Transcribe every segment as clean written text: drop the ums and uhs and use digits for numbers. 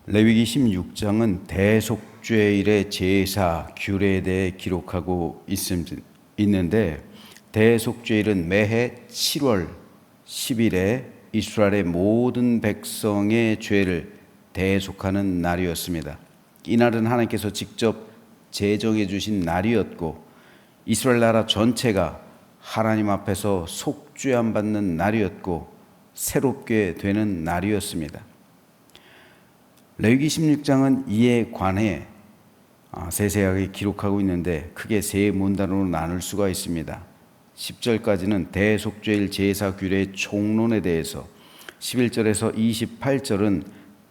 레위기 16장은 대속죄일의 제사 규례에 대해 기록하고 있는데, 대속죄일은 매해 7월 10일에 이스라엘의 모든 백성의 죄를 대속하는 날이었습니다. 이날은 하나님께서 직접 제정해 주신 날이었고, 이스라엘 나라 전체가 하나님 앞에서 속죄함 받는 날이었고 새롭게 되는 날이었습니다. 레위기 16장은 이에 관해 세세하게 기록하고 있는데 크게 세 문단으로 나눌 수가 있습니다. 10절까지는 대속죄일 제사 규례의 총론에 대해서, 11절에서 28절은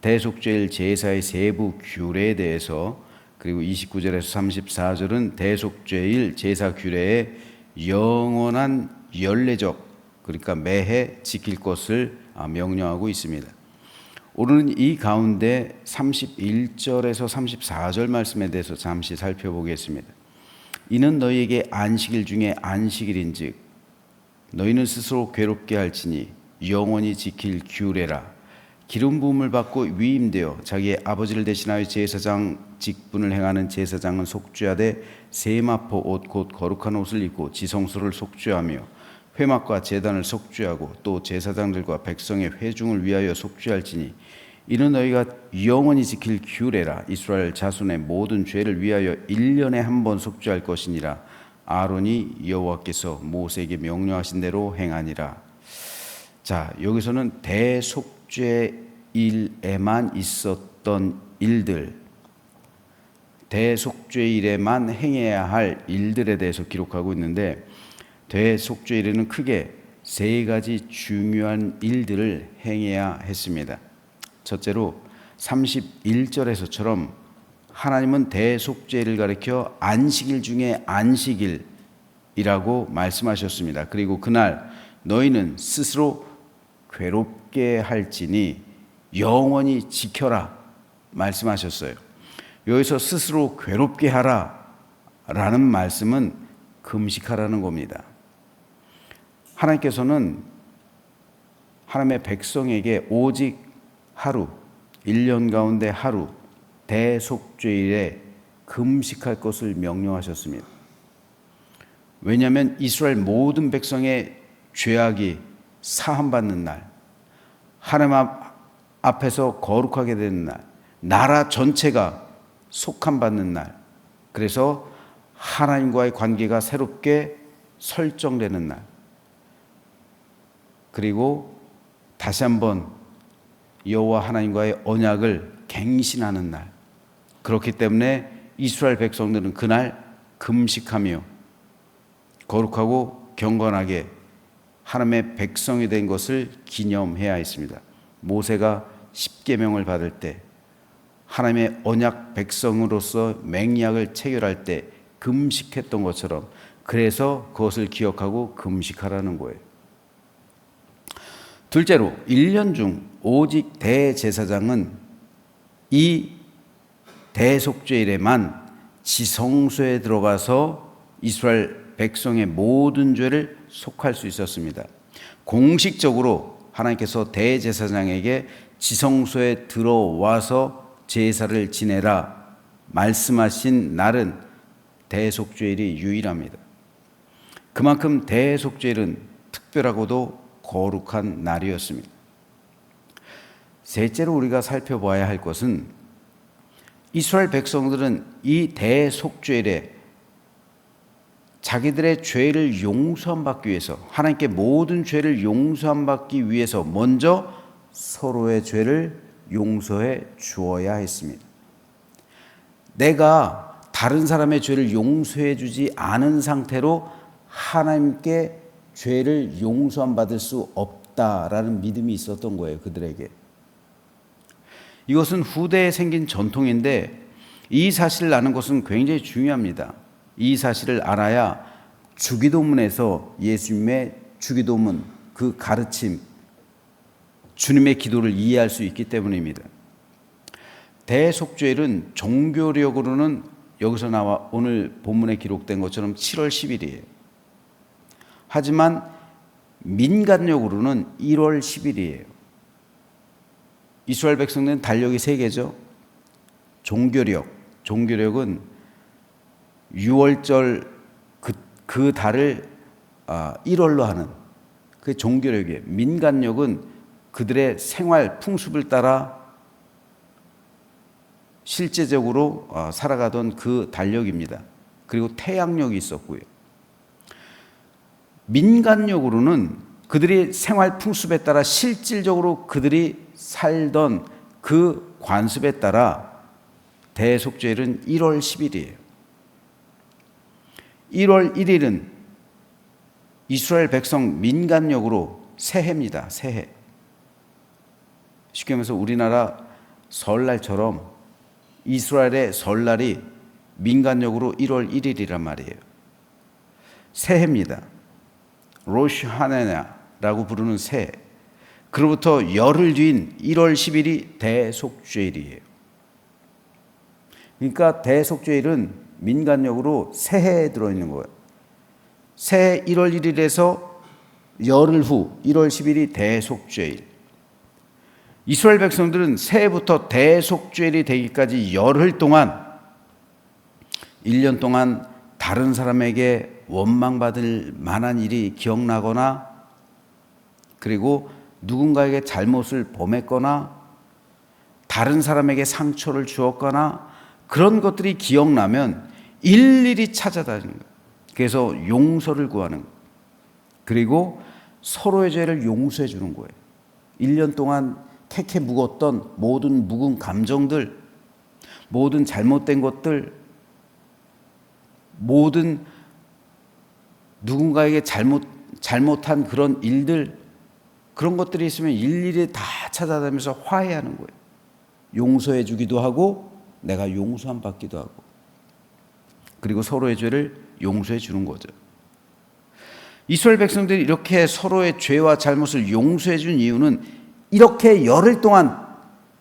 대속죄일 제사의 세부 규례에 대해서, 그리고 29절에서 34절은 대속죄일 제사 규례의 영원한 연례적, 그러니까 매해 지킬 것을 명령하고 있습니다. 오늘은 이 가운데 31절에서 34절 말씀에 대해서 잠시 살펴보겠습니다. 이는 너희에게 안식일 중에 안식일인즉 너희는 스스로 괴롭게 할지니 영원히 지킬 규례라. 기름 부음을 받고 위임되어 자기의 아버지를 대신하여 제사장 직분을 행하는 제사장은 속죄하되 세마포 옷 곧 거룩한 옷을 입고 지성소를 속죄하며 회막과 제단을 속죄하고 또 제사장들과 백성의 회중을 위하여 속죄할지니 이는 너희가 영원히 지킬 규례라. 이스라엘 자손의 모든 죄를 위하여 1년에 한 번 속죄할 것이니라. 아론이 여호와께서 모세에게 명령하신 대로 행하니라. 자, 여기서는 대속죄일에만 있었던 일들, 대속죄일에만 행해야 할 일들에 대해서 기록하고 있는데, 대속죄일에는 크게 세 가지 중요한 일들을 행해야 했습니다. 첫째로 31절에서처럼 하나님은 대속죄일을 가리켜 안식일 중에 안식일이라고 말씀하셨습니다. 그리고 그날 너희는 스스로 괴롭게 할지니 영원히 지켜라 말씀하셨어요. 여기서 스스로 괴롭게 하라 라는 말씀은 금식하라는 겁니다. 하나님께서는 하나님의 백성에게 오직 하루, 1년 가운데 하루, 대속죄일에 금식할 것을 명령하셨습니다. 왜냐하면 이스라엘 모든 백성의 죄악이 사함받는 날, 하나님 앞에서 거룩하게 되는 날, 나라 전체가 속함받는 날, 그래서 하나님과의 관계가 새롭게 설정되는 날, 그리고 다시 한번 여호와 하나님과의 언약을 갱신하는 날. 그렇기 때문에 이스라엘 백성들은 그날 금식하며 거룩하고 경건하게 하나님의 백성이 된 것을 기념해야 했습니다. 모세가 십계명을 받을 때, 하나님의 언약 백성으로서 맹약을 체결할 때 금식했던 것처럼, 그래서 그것을 기억하고 금식하라는 거예요. 둘째로 1년 중 오직 대제사장은 이 대속죄일에만 지성소에 들어가서 이스라엘 백성의 모든 죄를 속할 수 있었습니다. 공식적으로 하나님께서 대제사장에게 지성소에 들어와서 제사를 지내라 말씀하신 날은 대속죄일이 유일합니다. 그만큼 대속죄일은 특별하고도 거룩한 날이었습니다. 셋째로 우리가 살펴봐야 할 것은 이스라엘 백성들은 이 대속죄일에 자기들의 죄를 용서함 받기 위해서, 하나님께 모든 죄를 용서함 받기 위해서 먼저 서로의 죄를 용서해 주어야 했습니다. 내가 다른 사람의 죄를 용서해 주지 않은 상태로 하나님께 죄를 용서함 받을 수 없다라는 믿음이 있었던 거예요, 그들에게. 이것은 후대에 생긴 전통인데 이 사실을 아는 것은 굉장히 중요합니다. 이 사실을 알아야 주기도문에서 예수님의 주기도문, 그 가르침, 주님의 기도를 이해할 수 있기 때문입니다. 대속죄일은 종교력으로는 여기서 나와 오늘 본문에 기록된 것처럼 7월 10일이에요. 하지만 민간력으로는 1월 10일이에요. 이스라엘 백성들은 달력이 3개죠. 종교력은 6월절 그 달을 1월로 하는 그 종교력이에요. 민간력은 그들의 생활 풍습을 따라 실제적으로 살아가던 그 달력입니다. 그리고 태양력이 있었고요. 민간력으로는 그들이 생활 풍습에 따라 실질적으로 그들이 살던 그 관습에 따라 대속죄일은 1월 10일이에요. 1월 1일은 이스라엘 백성 민간력으로 새해입니다. 새해. 쉽게 말해서 우리나라 설날처럼 이스라엘의 설날이 민간력으로 1월 1일이란 말이에요. 새해입니다. 로시 하네나라고 부르는 새해. 그로부터 열흘 뒤인 1월 10일이 대속죄일이에요. 그러니까 대속죄일은 민간력으로 새해에 들어있는 거예요. 새해 1월 1일에서 열흘 후 1월 10일이 대속죄일. 이스라엘 백성들은 새해부터 대속죄일이 되기까지 열흘 동안 1년 동안 다른 사람에게 원망받을 만한 일이 기억나거나 그리고 누군가에게 잘못을 범했거나 다른 사람에게 상처를 주었거나 그런 것들이 기억나면 일일이 찾아다니는 거예요. 그래서 용서를 구하는 거예요. 그리고 서로의 죄를 용서해 주는 거예요. 1년 동안 캐캐 묵었던 모든 묵은 감정들, 모든 잘못된 것들, 모든 누군가에게 잘못한 그런 일들, 그런 것들이 있으면 일일이 다 찾아다니면서 화해하는 거예요. 용서해 주기도 하고 내가 용서함 받기도 하고 그리고 서로의 죄를 용서해 주는 거죠. 이스라엘 백성들이 이렇게 서로의 죄와 잘못을 용서해 준 이유는 이렇게 열흘 동안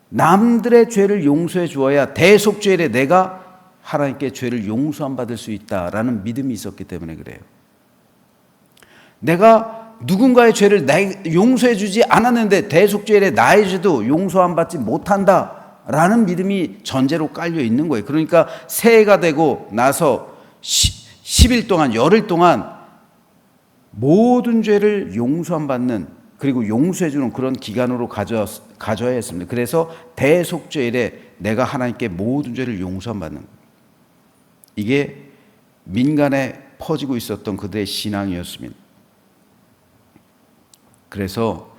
남들의 죄를 용서해 주어야 대속죄일에 내가 하나님께 죄를 용서함 받을 수 있다라는 믿음이 있었기 때문에 그래요. 내가 누군가의 죄를 용서해 주지 않았는데 대속죄일에 나의 죄도 용서함 받지 못한다라는 믿음이 전제로 깔려 있는 거예요. 그러니까 새해가 되고 나서 10일 동안 열흘 동안 모든 죄를 용서함 받는 그리고 용서해 주는 그런 기간으로 가져야 했습니다. 그래서 대속죄일에 내가 하나님께 모든 죄를 용서함 받는 거예요. 이게 민간에 퍼지고 있었던 그들의 신앙이었습니다. 그래서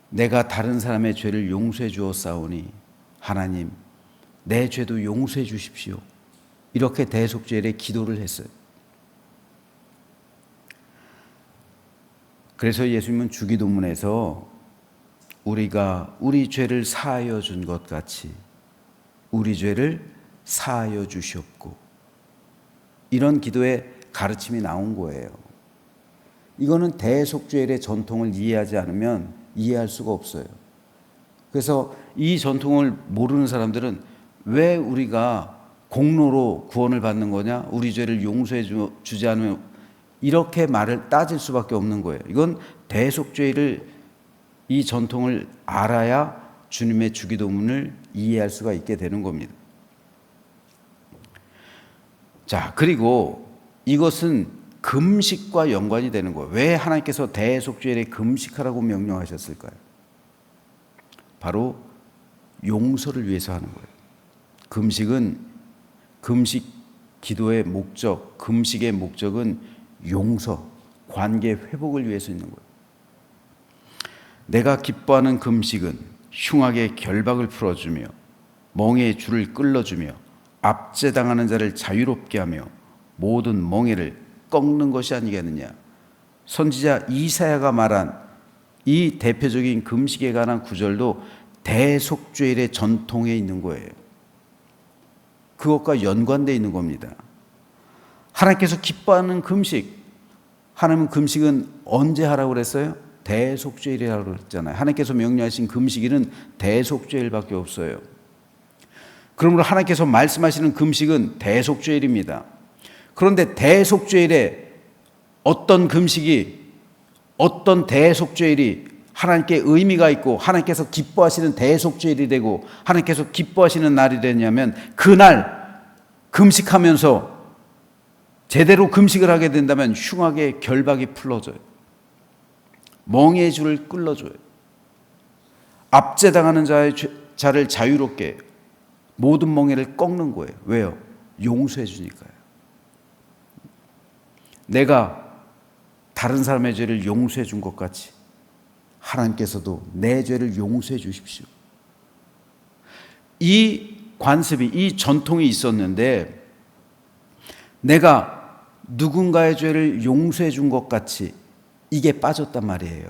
내가 다른 사람의 죄를 용서해 주었사오니 하나님 내 죄도 용서해 주십시오. 이렇게 대속죄일에 기도를 했어요. 그래서 예수님은 주기도문에서 우리가 우리 죄를 사하여 준 것 같이 우리 죄를 사하여 주시옵고 이런 기도의 가르침이 나온 거예요. 이거는 대속죄일의 전통을 이해하지 않으면 이해할 수가 없어요. 그래서 이 전통을 모르는 사람들은 왜 우리가 공로로 구원을 받는 거냐? 우리 죄를 용서해 주지 않으면 이렇게 말을 따질 수밖에 없는 거예요. 이건 대속죄일을 이 전통을 알아야 주님의 주기도문을 이해할 수가 있게 되는 겁니다. 자, 그리고 이것은 금식과 연관이 되는 거예요. 왜 하나님께서 대속죄일에 금식하라고 명령하셨을까요? 바로 용서를 위해서 하는 거예요. 금식 기도의 목적, 금식의 목적은 용서, 관계 회복을 위해서 있는 거예요. 내가 기뻐하는 금식은 흉악의 결박을 풀어주며 멍에의 줄을 끌어주며 압제당하는 자를 자유롭게 하며 모든 멍에를 꺾는 것이 아니겠느냐. 선지자 이사야가 말한 이 대표적인 금식에 관한 구절도 대속죄일의 전통에 있는 거예요. 그것과 연관되어 있는 겁니다. 하나님께서 기뻐하는 금식, 하나님은 금식은 언제 하라고 그랬어요? 대속죄일이라고 그랬잖아요. 하나님께서 명령하신 금식일은 대속죄일밖에 없어요. 그러므로 하나님께서 말씀하시는 금식은 대속죄일입니다. 그런데 대속죄일에 어떤 금식이, 어떤 대속죄일이 하나님께 의미가 있고 하나님께서 기뻐하시는 대속죄일이 되고 하나님께서 기뻐하시는 날이 되냐면 그날 금식하면서 제대로 금식을 하게 된다면 흉악의 결박이 풀어져요. 멍에의 줄을 끌어줘요. 압제당하는 자를 자유롭게 해요. 모든 멍에를 꺾는 거예요. 왜요? 용서해 주니까요. 내가 다른 사람의 죄를 용서해 준 것 같이 하나님께서도 내 죄를 용서해 주십시오. 이 관습이, 이 전통이 있었는데 내가 누군가의 죄를 용서해 준 것 같이 이게 빠졌단 말이에요.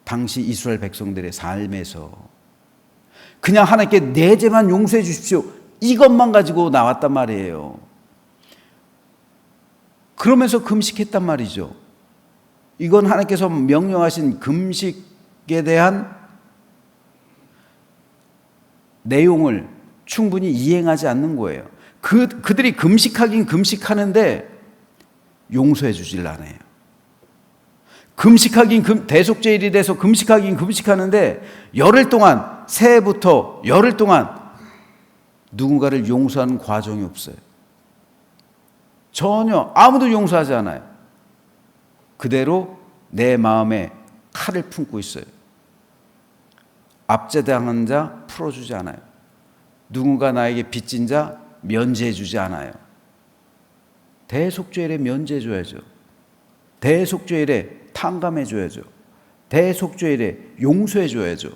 당시 이스라엘 백성들의 삶에서 그냥 하나님께 내 죄만 용서해 주십시오, 이것만 가지고 나왔단 말이에요. 그러면서 금식했단 말이죠. 이건 하나님께서 명령하신 금식에 대한 내용을 충분히 이행하지 않는 거예요. 그들이 금식하긴 금식하는데 용서해 주질 않아요. 금식하긴 대속죄일이 돼서 금식하긴 금식하는데 열흘 동안, 새해부터 열흘 동안 누군가를 용서하는 과정이 없어요. 전혀 아무도 용서하지 않아요. 그대로 내 마음에 칼을 품고 있어요. 압제당한 자 풀어주지 않아요. 누군가 나에게 빚진 자 면제해 주지 않아요. 대속죄일에 면제해 줘야죠. 대속죄일에 탕감해 줘야죠. 대속죄일에 용서해 줘야죠.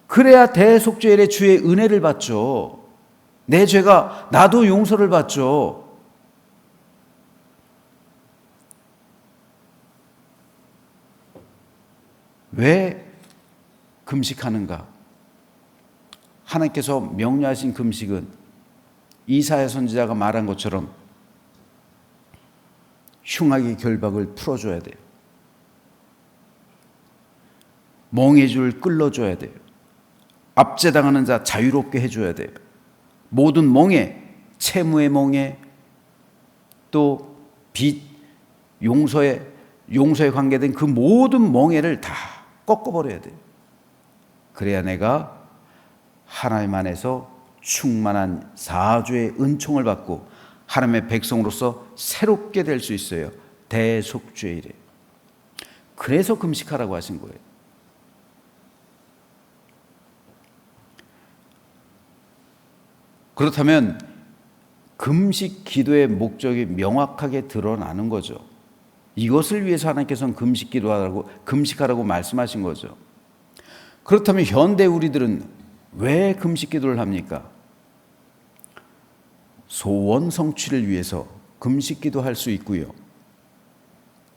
그래야 대속죄일에 주의 은혜를 받죠. 내 죄가 나도 용서를 받죠. 왜 금식하는가? 하나님께서 명령하신 금식은 이사야 선지자가 말한 것처럼 흉악의 결박을 풀어줘야 돼요. 멍에 줄 끌어줘야 돼요. 압제당하는 자 자유롭게 해줘야 돼요. 모든 멍에, 채무의 멍에, 또 빚, 용서에 관계된 그 모든 멍에를 다 꺾어버려야 돼요. 그래야 내가 하나님 안에서 충만한 사죄의 은총을 받고 하나님의 백성으로서 새롭게 될 수 있어요. 대속죄일에. 그래서 금식하라고 하신 거예요. 그렇다면 금식 기도의 목적이 명확하게 드러나는 거죠. 이것을 위해서 하나님께서는 금식하라고 말씀하신 거죠. 그렇다면 현대 우리들은 왜 금식 기도를 합니까? 소원 성취를 위해서 금식 기도할 수 있고요.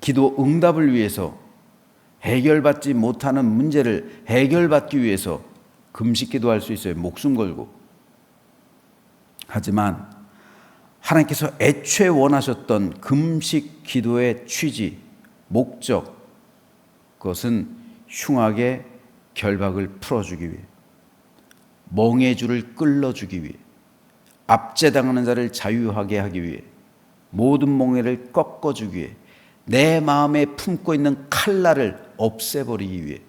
기도 응답을 위해서 해결받지 못하는 문제를 해결받기 위해서 금식 기도할 수 있어요. 목숨 걸고. 하지만 하나님께서 애초에 원하셨던 금식 기도의 취지, 목적, 그것은 흉악의 결박을 풀어주기 위해, 멍에 줄을 끌어주기 위해, 압제당하는 자를 자유하게 하기 위해, 모든 멍에를 꺾어주기 위해, 내 마음에 품고 있는 칼날을 없애버리기 위해,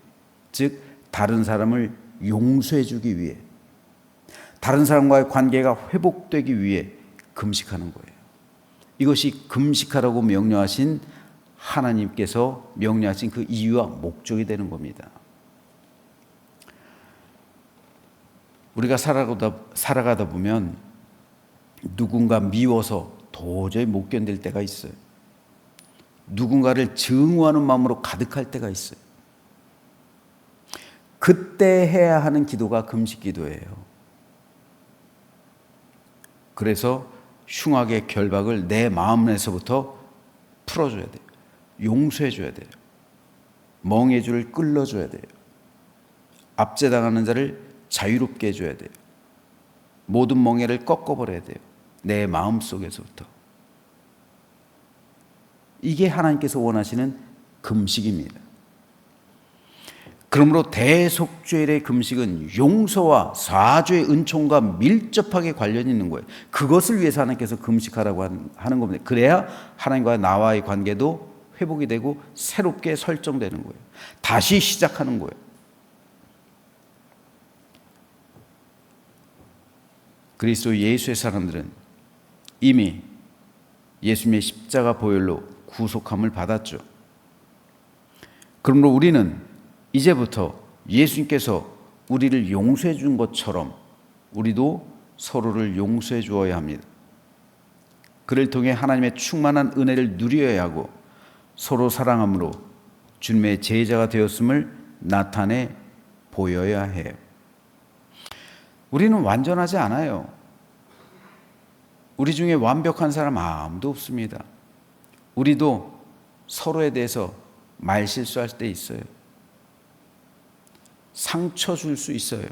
즉 다른 사람을 용서해주기 위해, 다른 사람과의 관계가 회복되기 위해 금식하는 거예요. 이것이 금식하라고 명령하신 하나님께서 명령하신 그 이유와 목적이 되는 겁니다. 우리가 살아가다 보면 누군가 미워서 도저히 못 견딜 때가 있어요. 누군가를 증오하는 마음으로 가득할 때가 있어요. 그때 해야 하는 기도가 금식 기도예요. 그래서 흉악의 결박을 내 마음에서부터 풀어줘야 돼요. 용서해줘야 돼요. 멍에 줄을 끌어줘야 돼요. 압제당하는 자를 자유롭게 해줘야 돼요. 모든 멍에를 꺾어버려야 돼요. 내 마음속에서부터. 이게 하나님께서 원하시는 금식입니다. 그러므로 대속죄일의 금식은 용서와 사죄의 은총과 밀접하게 관련이 있는 거예요. 그것을 위해서 하나님께서 금식하라고 하는 겁니다. 그래야 하나님과 나와의 관계도 회복이 되고 새롭게 설정되는 거예요. 다시 시작하는 거예요. 그리스도 예수의 사람들은 이미 예수님의 십자가 보혈로 구속함을 받았죠. 그러므로 우리는 이제부터 예수님께서 우리를 용서해 준 것처럼 우리도 서로를 용서해 주어야 합니다. 그를 통해 하나님의 충만한 은혜를 누려야 하고 서로 사랑함으로 주님의 제자가 되었음을 나타내 보여야 해요. 우리는 완전하지 않아요. 우리 중에 완벽한 사람 아무도 없습니다. 우리도 서로에 대해서 말실수할 때 있어요. 상처 줄 수 있어요.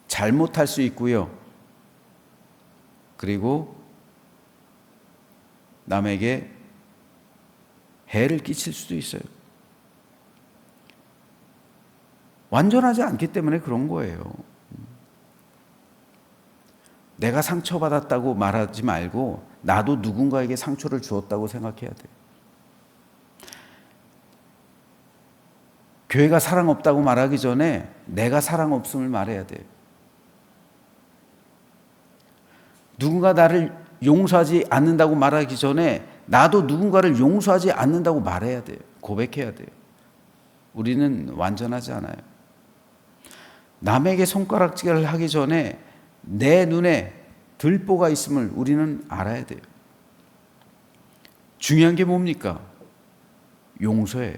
잘못할 수 있고요. 그리고 남에게 해를 끼칠 수도 있어요. 완전하지 않기 때문에 그런 거예요. 내가 상처받았다고 말하지 말고 나도 누군가에게 상처를 주었다고 생각해야 돼요. 교회가 사랑 없다고 말하기 전에 내가 사랑 없음을 말해야 돼요. 누군가 나를 용서하지 않는다고 말하기 전에 나도 누군가를 용서하지 않는다고 말해야 돼요. 고백해야 돼요. 우리는 완전하지 않아요. 남에게 손가락질을 하기 전에 내 눈에 들보가 있음을 우리는 알아야 돼요. 중요한 게 뭡니까? 용서예요.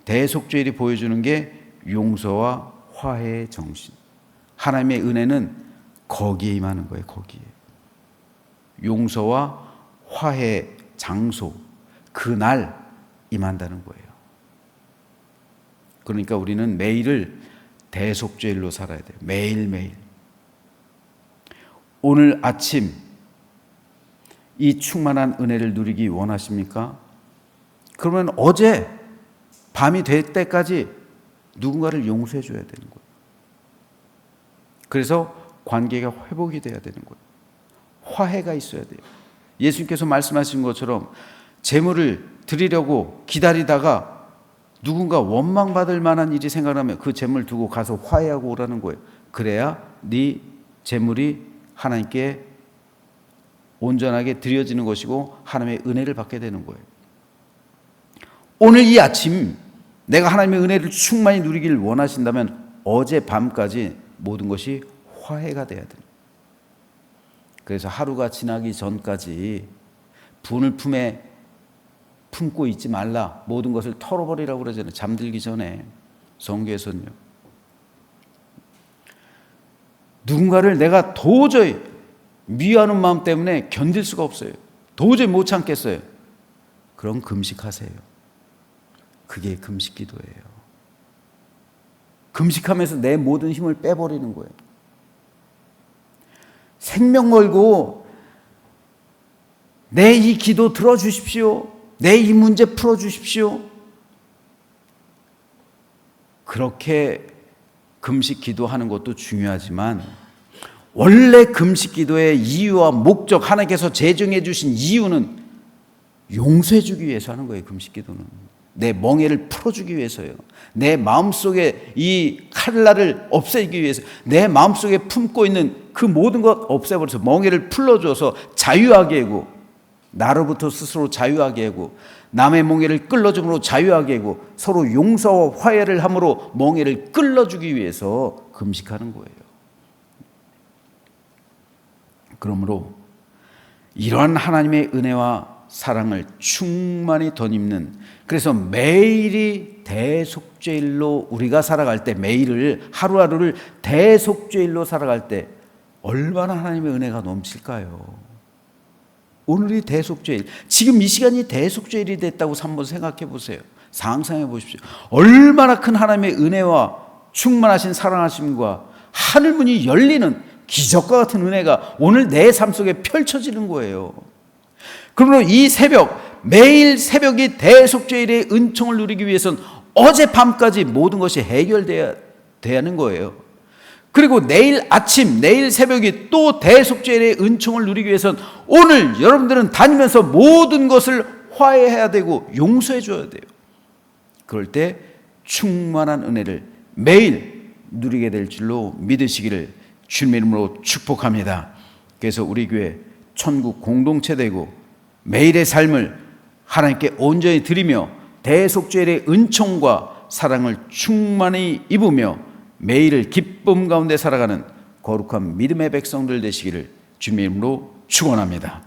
대속죄일이 보여주는 게 용서와 화해의 정신. 하나님의 은혜는 거기에 임하는 거예요. 거기에. 용서와 화해의 장소, 그날 임한다는 거예요. 그러니까 우리는 매일을 대속죄일로 살아야 돼요. 매일매일. 오늘 아침 이 충만한 은혜를 누리기 원하십니까? 그러면 어제 밤이 될 때까지 누군가를 용서해 줘야 되는 거예요. 그래서 관계가 회복이 돼야 되는 거예요. 화해가 있어야 돼요. 예수님께서 말씀하신 것처럼 재물을 드리려고 기다리다가 누군가 원망받을 만한 일이 생각나면 그 재물 두고 가서 화해하고 오라는 거예요. 그래야 네 재물이 하나님께 온전하게 드려지는 것이고 하나님의 은혜를 받게 되는 거예요. 오늘 이 아침 내가 하나님의 은혜를 충만히 누리기를 원하신다면 어제 밤까지 모든 것이 화해가 돼야 돼요. 그래서 하루가 지나기 전까지 분을 품에 품고 있지 말라. 모든 것을 털어버리라고 그러잖아요. 잠들기 전에 성경에서는요. 누군가를 내가 도저히 미워하는 마음 때문에 견딜 수가 없어요. 도저히 못 참겠어요. 그럼 금식하세요. 그게 금식 기도예요. 금식하면서 내 모든 힘을 빼버리는 거예요. 생명 걸고 내 이 기도 들어주십시오. 내 이 문제 풀어주십시오. 그렇게 금식 기도하는 것도 중요하지만 원래 금식 기도의 이유와 목적, 하나님께서 제정해 주신 이유는 용서해 주기 위해서 하는 거예요. 금식 기도는 내 멍에를 풀어주기 위해서요. 내 마음속에 이 칼날을 없애기 위해서, 내 마음속에 품고 있는 그 모든 것 없애버려서 멍에를 풀어줘서 자유하게 하고, 나로부터 스스로 자유하게 하고, 남의 멍에를 끌어줌으로 자유하게 하고, 서로 용서와 화해를 함으로 멍에를 끌어주기 위해서 금식하는 거예요. 그러므로 이러한 하나님의 은혜와 사랑을 충만히 덧입는, 그래서 매일이 대속죄일로 우리가 살아갈 때, 매일을 하루하루를 대속죄일로 살아갈 때 얼마나 하나님의 은혜가 넘칠까요? 오늘이 대속죄일, 지금 이 시간이 대속죄일이 됐다고 한번 생각해 보세요. 상상해 보십시오. 얼마나 큰 하나님의 은혜와 충만하신 사랑하심과 하늘문이 열리는 기적과 같은 은혜가 오늘 내 삶 속에 펼쳐지는 거예요. 그러므로 이 새벽, 매일 새벽이 대속죄일의 은총을 누리기 위해서는 어젯밤까지 모든 것이 해결돼야 하는 거예요. 그리고 내일 아침, 내일 새벽이 또 대속죄일의 은총을 누리기 위해서는 오늘 여러분들은 다니면서 모든 것을 화해해야 되고 용서해 줘야 돼요. 그럴 때 충만한 은혜를 매일 누리게 될 줄로 믿으시기를 주님의 이름으로 축복합니다. 그래서 우리 교회 천국 공동체 되고 매일의 삶을 하나님께 온전히 드리며 대속죄의 은총과 사랑을 충만히 입으며 매일을 기쁨 가운데 살아가는 거룩한 믿음의 백성들 되시기를 주님의 이름으로 축원합니다.